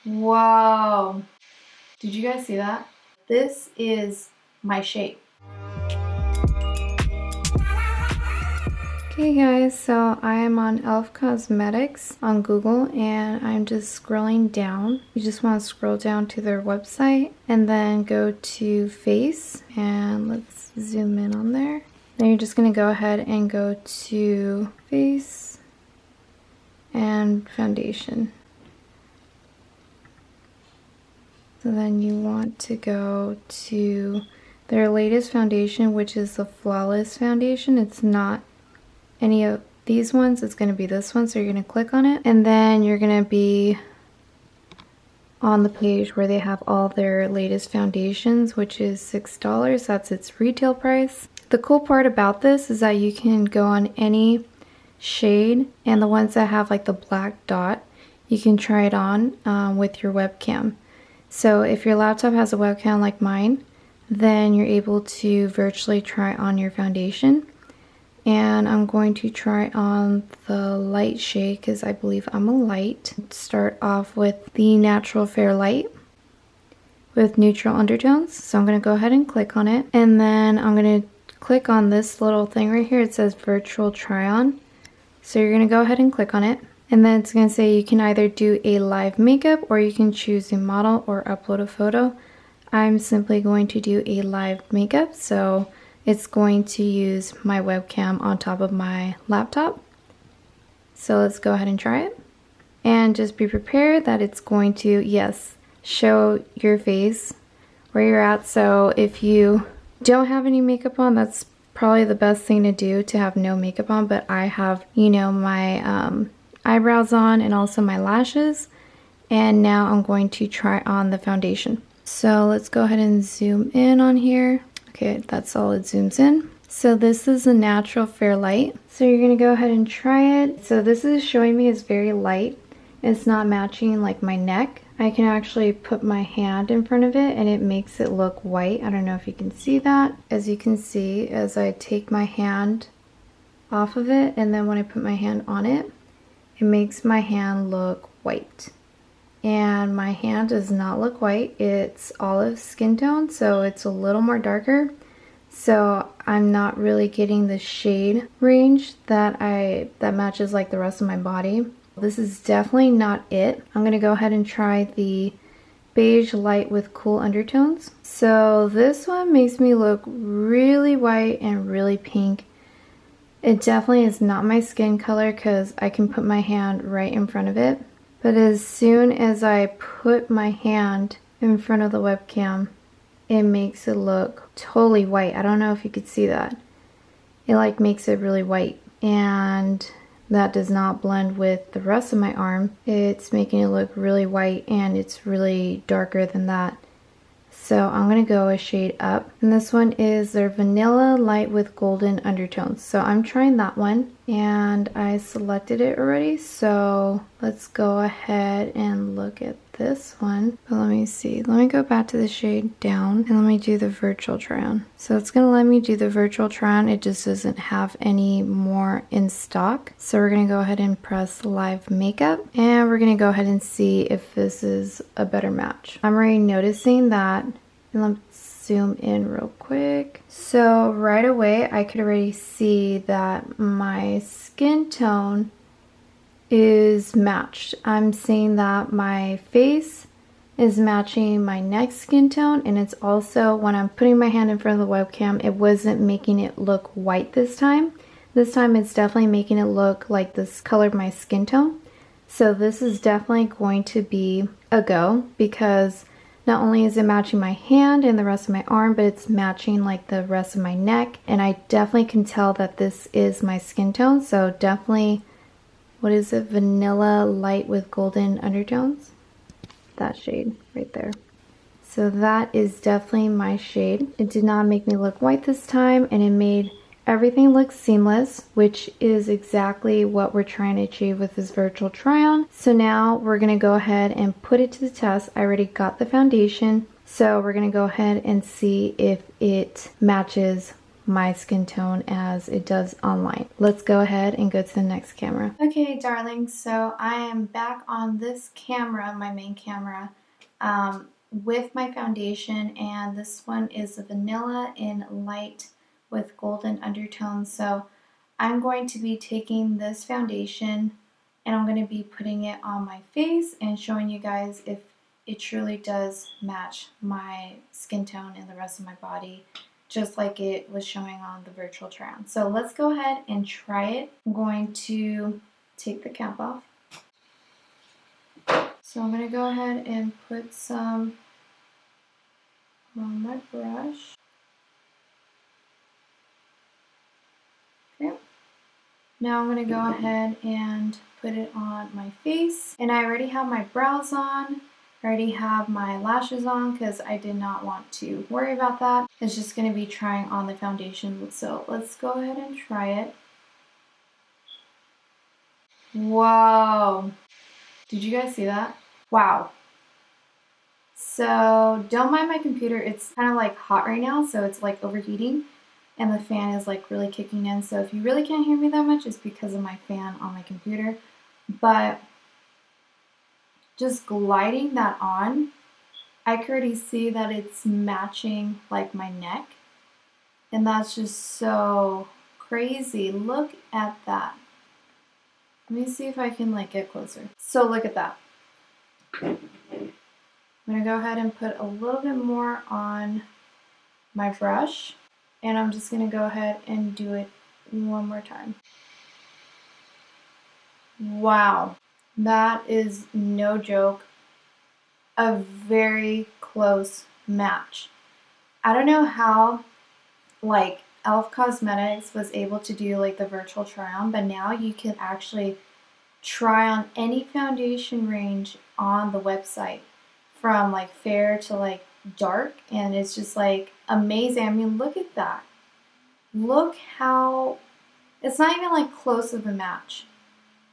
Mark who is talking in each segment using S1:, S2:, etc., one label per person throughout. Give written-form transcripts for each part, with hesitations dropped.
S1: Whoa. Did you guys see that? This is my shade. Okay guys, so I am on e.l.f. Cosmetics on Google and I'm just scrolling down. You just want to scroll down to their website and then go to face, and let's zoom in on there. Then you're just going to go ahead and go to face and foundation. So then you want to go to their latest foundation, which is the Flawless Foundation. It's not any of these ones, it's going to be this one. So you're going to click on it and then you're going to be on the page where they have all their latest foundations, which is $6. That's its retail price. The cool part about this is that you can go on any shade, and the ones that have like the black dot, you can try it on with your webcam. So if your laptop has a webcam like mine, then you're able to virtually try on your foundation. And I'm going to try on the light shade because I believe I'm a light. Start off with the Natural Fair Light with neutral undertones. So I'm going to go ahead and click on it. And then I'm going to click on this little thing right here. It says Virtual Try On. So you're going to go ahead and click on it. And then it's going to say you can either do a live makeup or you can choose a model or upload a photo. I'm simply going to do a live makeup. So it's going to use my webcam on top of my laptop. So let's go ahead and try it. And just be prepared that it's going to, yes, show your face where you're at. So if you don't have any makeup on, that's probably the best thing to do, to have no makeup on. But I have, you know, my eyebrows on and also my lashes. And now I'm going to try on the foundation. So let's go ahead and zoom in on here. Okay, that's all it zooms in. So this is a Natural Fair Light. So you're going to go ahead and try it. So this is showing me it's very light. It's not matching like my neck. I can actually put my hand in front of it and it makes it look white. I don't know if you can see that. As you can see, as I take my hand off of it and then when I put my hand on it, it makes my hand look white. And my hand does not look white. It's olive skin tone, so it's a little more darker. So I'm not really getting the shade range that matches like the rest of my body. This is definitely not it. I'm gonna go ahead and try the Beige Light with Cool Undertones. So this one makes me look really white and really pink. It definitely is not my skin color because I can put my hand right in front of it. But as soon as I put my hand in front of the webcam, it makes it look totally white. I don't know if you could see that. It like makes it really white. And that does not blend with the rest of my arm. It's making it look really white and it's really darker than that. So I'm going to go a shade up. And this one is their Vanilla Light with Golden Undertones. So I'm trying that one and I selected it already. So let's go ahead and look at this one. But let me see. Let me go back to the shade down and let me do the virtual try on. So it's going to let me do the virtual try on. It just doesn't have any more in stock. So we're going to go ahead and press live makeup and we're going to go ahead and see if this is a better match. I'm already noticing that. And let's zoom in real quick. So right away I could already see that my skin tone is matched. I'm seeing that my face is matching my neck skin tone, and it's also when I'm putting my hand in front of the webcam, it wasn't making it look white this time. This time it's definitely making it look like this color of my skin tone. So this is definitely going to be a go because not only is it matching my hand and the rest of my arm, but it's matching like the rest of my neck. And I definitely can tell that this is my skin tone. So definitely, what is it? Vanilla Light with Golden Undertones. That shade right there. So that is definitely my shade. It did not make me look white this time, and it made everything looks seamless, which is exactly what we're trying to achieve with this virtual try on. So now we're going to go ahead and put it to the test. I already got the foundation, so we're going to go ahead and see if it matches my skin tone as it does online. Let's go ahead and go to the next camera. Okay, darlings, so I am back on this camera, my main camera, with my foundation, and this one is vanilla in light with golden undertones. So I'm going to be taking this foundation and I'm going to be putting it on my face and showing you guys if it truly does match my skin tone and the rest of my body, just like it was showing on the virtual try-on. So let's go ahead and try it. I'm going to take the cap off. So I'm going to go ahead and put some on my brush. Okay. Now I'm going to go ahead and put it on my face. And I already have my brows on. I already have my lashes on because I did not want to worry about that. It's just going to be trying on the foundation. So let's go ahead and try it. Whoa. Did you guys see that? Wow. So don't mind my computer. It's kind of like hot right now, so it's like overheating. And the fan is like really kicking in. So if you really can't hear me that much, it's because of my fan on my computer. But just gliding that on, I can already see that it's matching like my neck. And that's just so crazy. Look at that. Let me see if I can like get closer. So look at that. I'm gonna go ahead and put a little bit more on my brush. And I'm just gonna go ahead and do it one more time. Wow, that is no joke. A very close match. I don't know how like e.l.f. Cosmetics was able to do like the virtual try on, but now you can actually try on any foundation range on the website from like fair to like dark, and it's just like amazing. I mean, look at that. Look how it's not even like close of a match.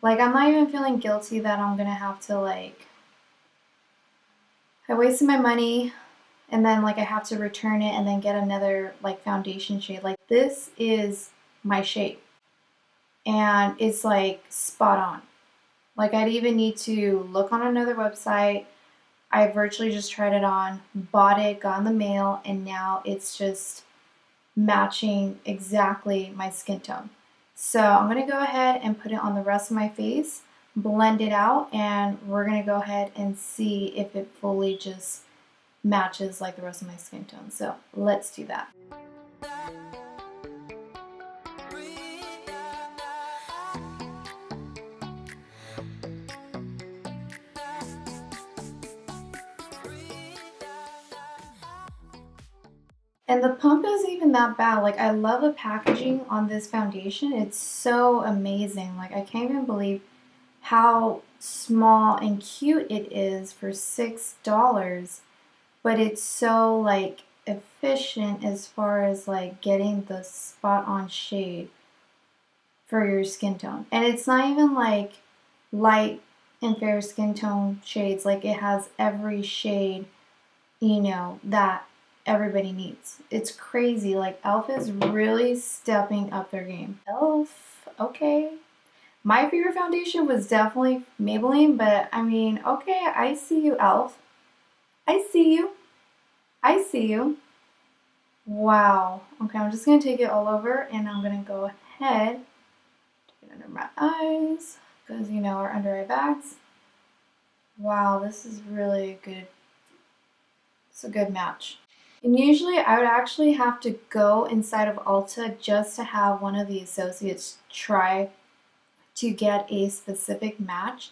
S1: Like, I'm not even feeling guilty that I'm gonna have to like, I wasted my money and then like I have to return it and then get another like foundation shade. Like, this is my shade and it's like spot on. Like, I'd even need to look on another website. I virtually just tried it on, bought it, got in the mail, and now it's just matching exactly my skin tone. So I'm going to go ahead and put it on the rest of my face, blend it out, and we're going to go ahead and see if it fully just matches like the rest of my skin tone. So let's do that. And the pump isn't even that bad. Like, I love the packaging on this foundation. It's so amazing. Like, I can't even believe how small and cute it is for $6. But it's so like efficient as far as like getting the spot on shade for your skin tone. And it's not even like light and fair skin tone shades. Like, it has every shade, you know, that everybody needs. It's crazy. Like, e.l.f. is really stepping up their game. e.l.f. Okay. My favorite foundation was definitely Maybelline, but I mean, okay, I see you, e.l.f. I see you. I see you. Wow. Okay, I'm just going to take it all over and I'm going to go ahead, take it under my eyes, because, you know, our under eye bags. Wow, this is really good. It's a good match. And usually I would actually have to go inside of Ulta just to have one of the associates try to get a specific match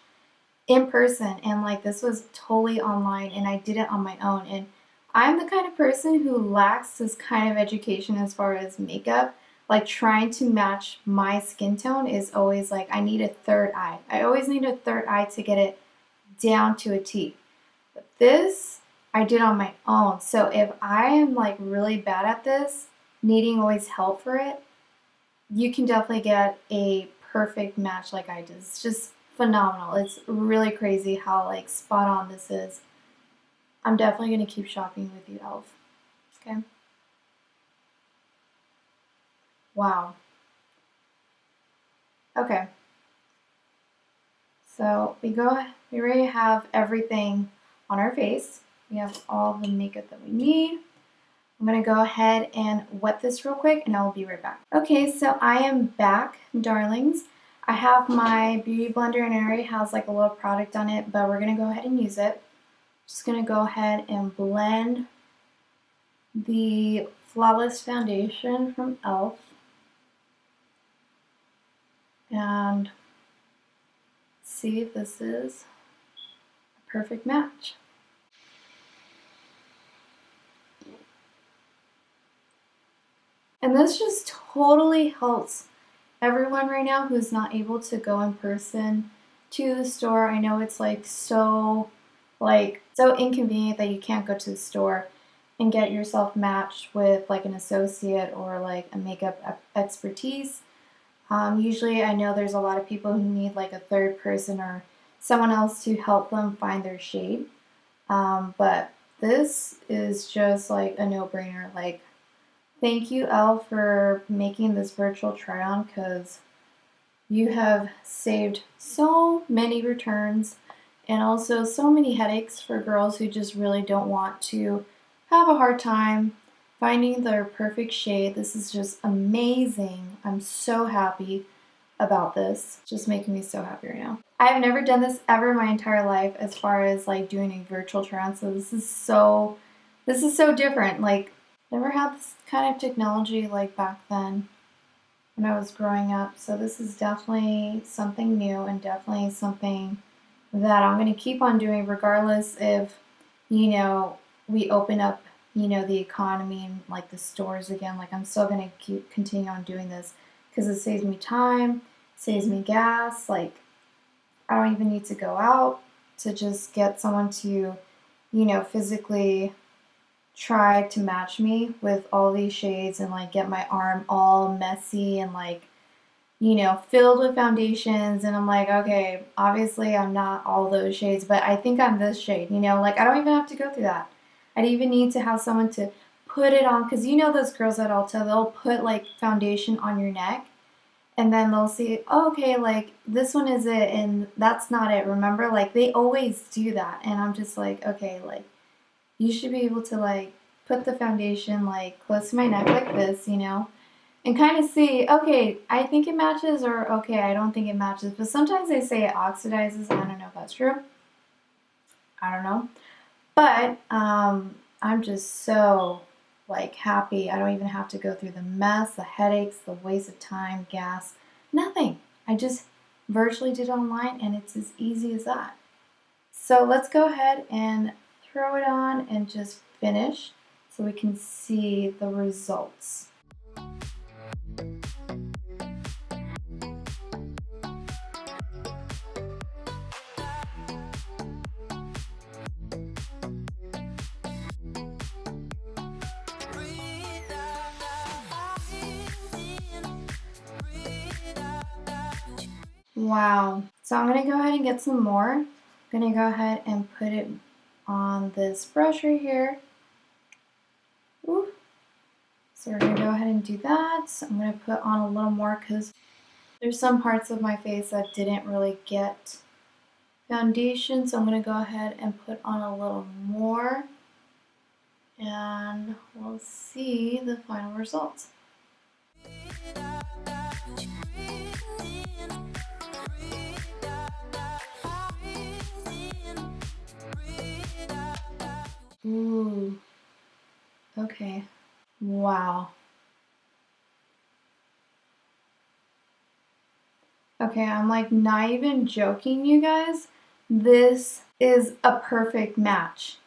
S1: in person. And like, this was totally online and I did it on my own. And I'm the kind of person who lacks this kind of education as far as makeup. Like, trying to match my skin tone is always like, I need a third eye. I always need a third eye to get it down to a T. But this, I did on my own. So if I am like really bad at this, needing always help for it, you can definitely get a perfect match like I did. It's just phenomenal. It's really crazy how like spot on this is. I'm definitely going to keep shopping with you, e.l.f. Okay. Wow. Okay. So we already have everything on our face. We have all the makeup that we need. I'm gonna go ahead and wet this real quick and I'll be right back. Okay, so I am back, darlings. I have my beauty blender and it already has like a little product on it, but we're gonna go ahead and use it. Just gonna go ahead and blend the Flawless Foundation from e.l.f. and see if this is a perfect match. And this just totally helps everyone right now who's not able to go in person to the store. I know it's like so inconvenient that you can't go to the store and get yourself matched with like an associate or like a makeup expertise. Usually I know there's a lot of people who need like a third person or someone else to help them find their shade. But this is just like a no-brainer. Like, thank you, Elle, for making this virtual try-on because you have saved so many returns and also so many headaches for girls who just really don't want to have a hard time finding their perfect shade. This is just amazing. I'm so happy about this. It's just making me so happy right now. I have never done this ever in my entire life as far as like doing a virtual try-on, so this is so different. Like, never had this kind of technology like back then when I was growing up. So this is definitely something new and definitely something that I'm going to keep on doing regardless if, you know, we open up, you know, the economy and like the stores again. Like, I'm still going to continue on doing this because it saves me time, saves me gas. Like, I don't even need to go out to just get someone to, you know, physically try to match me with all these shades and like get my arm all messy and like, you know, filled with foundations. And I'm like, okay, obviously I'm not all those shades, but I think I'm this shade, you know, like I don't even have to go through that. I don't even need to have someone to put it on, because you know those girls at Ulta, they'll put like foundation on your neck and then they'll see, oh, okay, like this one is it and that's not it, remember? Like they always do that. And I'm just like, okay, like you should be able to like put the foundation like close to my neck like this, you know, and kind of see, okay, I think it matches or okay, I don't think it matches. But sometimes they say it oxidizes. I don't know if that's true. I don't know. But I'm just so like happy. I don't even have to go through the mess, the headaches, the waste of time, gas, nothing. I just virtually did it online and it's as easy as that. So let's go ahead and throw it on and just finish so we can see the results. Wow. So I'm going to go ahead and get some more. I'm going to go ahead and put it on this brush right here. Ooh. So we're going to go ahead and do that. So I'm going to put on a little more because there's some parts of my face that didn't really get foundation. So I'm going to go ahead and put on a little more. And we'll see the final results. Ooh. Okay. Wow. Okay, I'm like not even joking, you guys. This is a perfect match.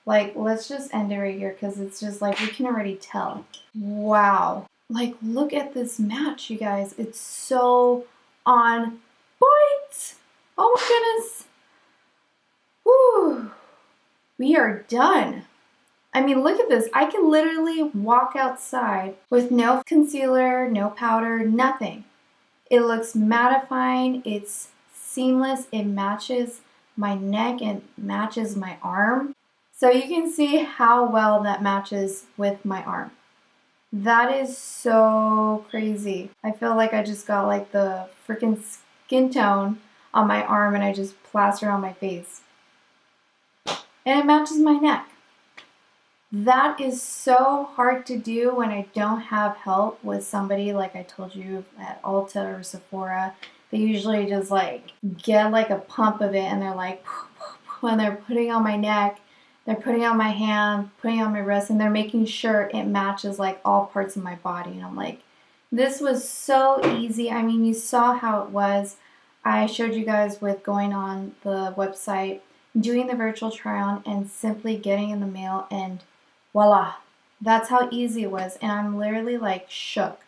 S1: Like, let's just end it right here because it's just like we can already tell. Wow. Like, look at this match, you guys. It's so on point. Oh my goodness. Whew. We are done. I mean, look at this. I can literally walk outside with no concealer, no powder, nothing. It looks mattifying. It's seamless. It matches my neck and matches my arm. So you can see how well that matches with my arm. That is so crazy. I feel like I just got like the freaking skin tone on my arm and I just plastered on my face. And it matches my neck. That is so hard to do when I don't have help with somebody like I told you at Ulta or Sephora. They usually just like get like a pump of it and they're like, when they're putting on my neck, they're putting on my hand, putting on my wrist, and they're making sure it matches like all parts of my body. And I'm like, this was so easy. I mean, you saw how it was. I showed you guys with going on the website, doing the virtual try-on, and simply getting in the mail, and voila. That's how easy it was. And I'm literally like shook.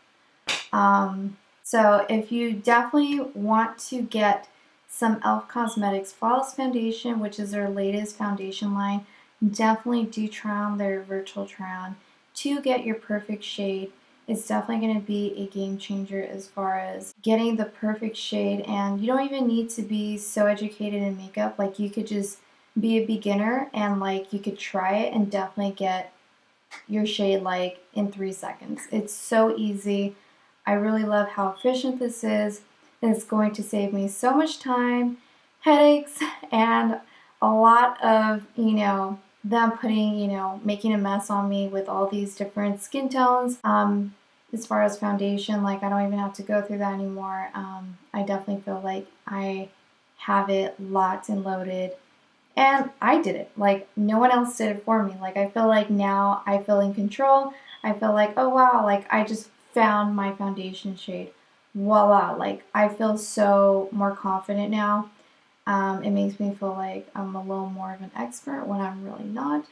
S1: So if you definitely want to get some e.l.f. Cosmetics Flawless Foundation, which is their latest foundation line, definitely do try on their virtual try-on to get your perfect shade. It's definitely going to be a game changer as far as getting the perfect shade, and you don't even need to be so educated in makeup. Like, you could just be a beginner and like you could try it and definitely get your shade like in 3 seconds. It's so easy. I really love how efficient this is. It's going to save me so much time, headaches, and a lot of, them putting, making a mess on me with all these different skin tones. As far as foundation, like, I don't even have to go through that anymore. I definitely feel like I have it locked and loaded. And I did it. Like, no one else did it for me. Like, I feel like now I feel in control. I feel like, oh wow, like I just found my foundation shade. Voila. Like, I feel so more confident now. It makes me feel like I'm a little more of an expert when I'm really not.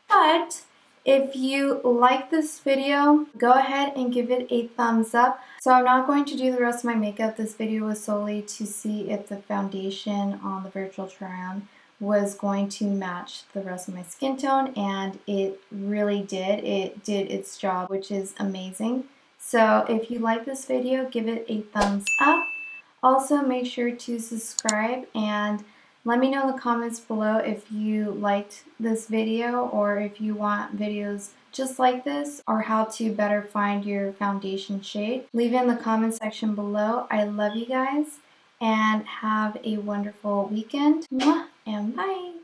S1: But if you like this video, go ahead and give it a thumbs up. So I'm not going to do the rest of my makeup. This video was solely to see if the foundation on the virtual try-on was going to match the rest of my skin tone, and it really did. It did its job, which is amazing. So if you like this video, give it a thumbs up. Also, make sure to subscribe and let me know in the comments below if you liked this video or if you want videos just like this or how to better find your foundation shade. Leave it in the comment section below. I love you guys and have a wonderful weekend. Mwah, and bye!